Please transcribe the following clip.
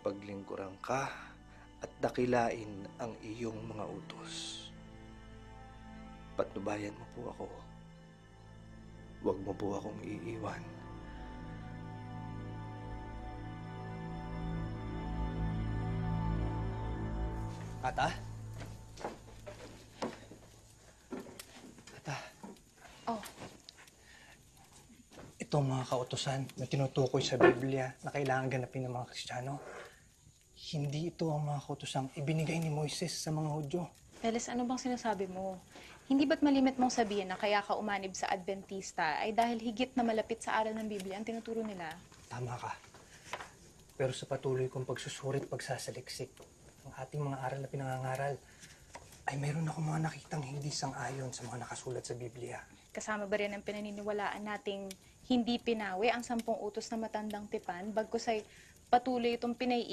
paglingkuran ka at dakilain ang iyong mga utos. Patnubayan mo po ako. Huwag mo po akong iiwan. Ata? Ata? Oh. Ito ang mga kautusan na tinutukoy sa Biblia na kailangan ganapin ng mga Kristiyano. Hindi ito ang mga kautosang ibinigay ni Moises sa mga Hudyo. Peles, ano bang sinasabi mo? Hindi ba't malimit mong sabihin na kaya ka umanib sa Adventista ay dahil higit na malapit sa aral ng Biblia ang tinuturo nila? Tama ka. Pero sa patuloy kong pagsusurit, pagsasaliksik ng ating mga aral na pinangangaral, ay mayroon ako mga nakitang hindi sang-ayon sa mga nakasulat sa Biblia. Kasama ba rin ang pinaniniwalaan nating hindi pinawi ang 10 utos na matandang tipan, bagkus ay patuloy itong